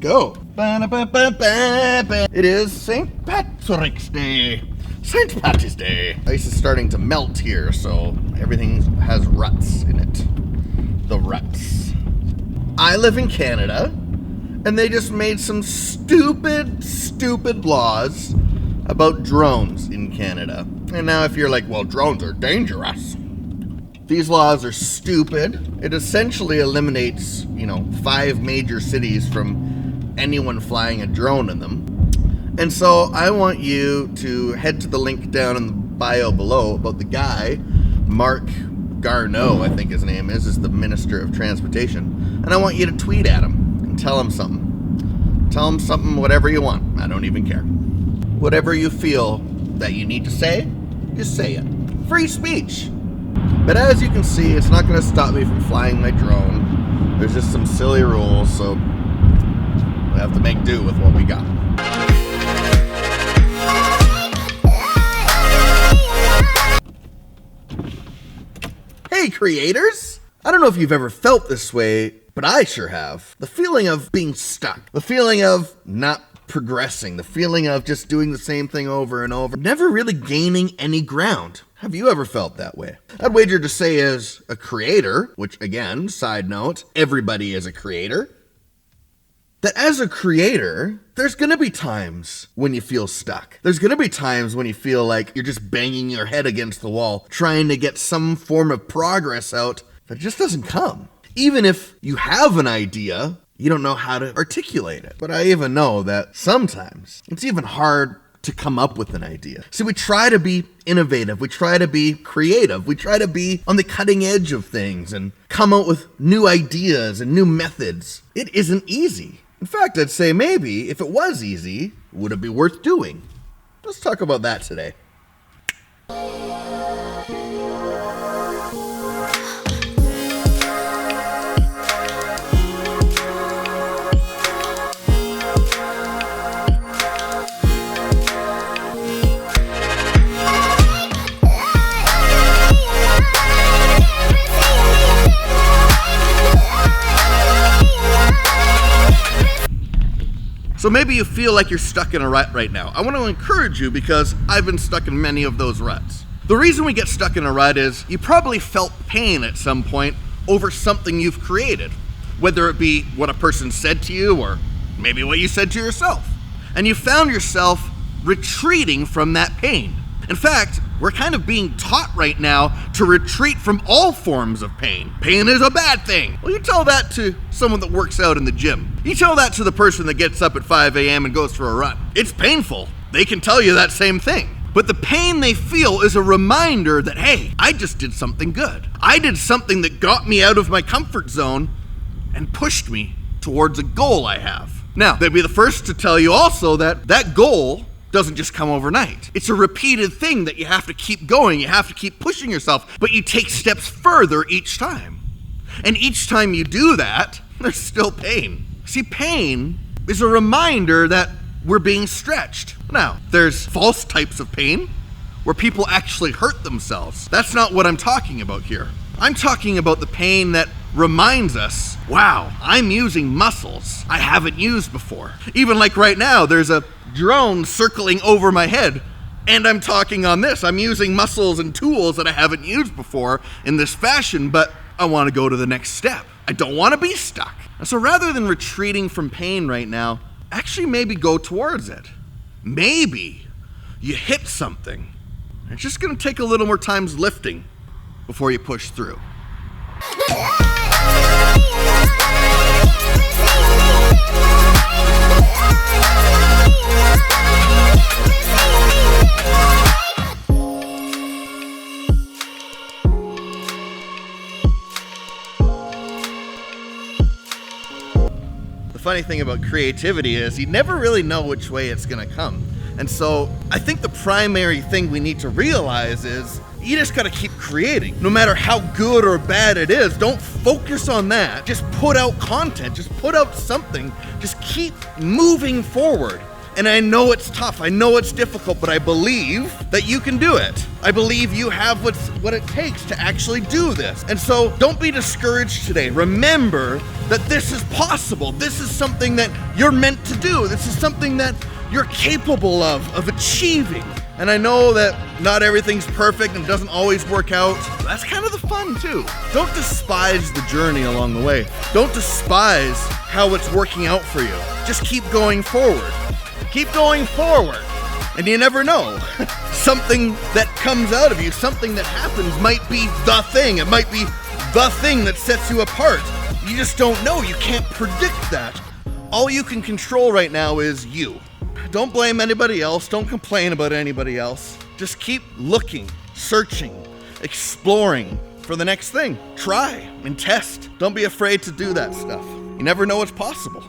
go. It is St. Patrick's Day. St. Patty's Day. Ice is starting to melt here, so everything has ruts in it. The ruts. I live in Canada, and they just made some stupid laws about drones in Canada. And now if you're like, well, drones are dangerous. These laws are stupid. It essentially eliminates, 5 major cities from anyone flying a drone in them. And so I want you to head to the link down in the bio below about the guy, Mark Garneau, I think his name is the Minister of Transportation. And I want you to tweet at him and tell him something. Tell him something, whatever you want. I don't even care. Whatever you feel that you need to say, just say it. Free speech. But as you can see, it's not going to stop me from flying my drone. There's just some silly rules, so we have to make do with what we got. Hey creators! I don't know if you've ever felt this way, but I sure have. The feeling of being stuck. The feeling of not progressing. The feeling of just doing the same thing over and over. Never really gaining any ground. Have you ever felt that way? I'd wager to say as a creator, which again, side note, everybody is a creator, that as a creator, there's gonna be times when you feel stuck. There's gonna be times when you feel like you're just banging your head against the wall, trying to get some form of progress out that just doesn't come. Even if you have an idea, you don't know how to articulate it. But I even know that sometimes it's even hard to come up with an idea. See, we try to be innovative, we try to be creative, we try to be on the cutting edge of things and come out with new ideas and new methods. It isn't easy. In fact, I'd say maybe if it was easy, would it be worth doing? Let's talk about that today. So maybe you feel like you're stuck in a rut right now. I want to encourage you because I've been stuck in many of those ruts. The reason we get stuck in a rut is you probably felt pain at some point over something you've created, whether it be what a person said to you or maybe what you said to yourself. And you found yourself retreating from that pain. In fact, we're kind of being taught right now to retreat from all forms of pain. Pain is a bad thing. Well, you tell that to someone that works out in the gym. You tell that to the person that gets up at 5 a.m. and goes for a run. It's painful. They can tell you that same thing. But the pain they feel is a reminder that, hey, I just did something good. I did something that got me out of my comfort zone and pushed me towards a goal I have. Now, they'd be the first to tell you also that that goal doesn't just come overnight. It's a repeated thing that you have to keep going, you have to keep pushing yourself, but you take steps further each time. And each time you do that, there's still pain. See, pain is a reminder that we're being stretched. Now, there's false types of pain where people actually hurt themselves. That's not what I'm talking about here. I'm talking about the pain that reminds us, wow, I'm using muscles I haven't used before. Even like right now, there's a drone circling over my head and I'm talking on this. I'm using muscles and tools that I haven't used before in this fashion, but I want to go to the next step. I don't want to be stuck. So rather than retreating from pain right now, actually maybe go towards it. Maybe you hit something. It's just going to take a little more time lifting before you push through. The funny thing about creativity is you never really know which way it's gonna come. And so I think the primary thing we need to realize is you just gotta keep creating. No matter how good or bad it is, don't focus on that. Just put out content, just put out something. Just keep moving forward. And I know it's tough, I know it's difficult, but I believe that you can do it. I believe you have what it takes to actually do this. And so don't be discouraged today. Remember that this is possible. This is something that you're meant to do. This is something that you're capable of achieving. And I know that not everything's perfect and doesn't always work out. That's kind of the fun too. Don't despise the journey along the way. Don't despise how it's working out for you. Just keep going forward. Keep going forward. And you never know. Something that comes out of you, something that happens might be the thing. It might be the thing that sets you apart. You just don't know. You can't predict that. All you can control right now is you. Don't blame anybody else. Don't complain about anybody else. Just keep looking, searching, exploring for the next thing. Try and test. Don't be afraid to do that stuff. You never know what's possible.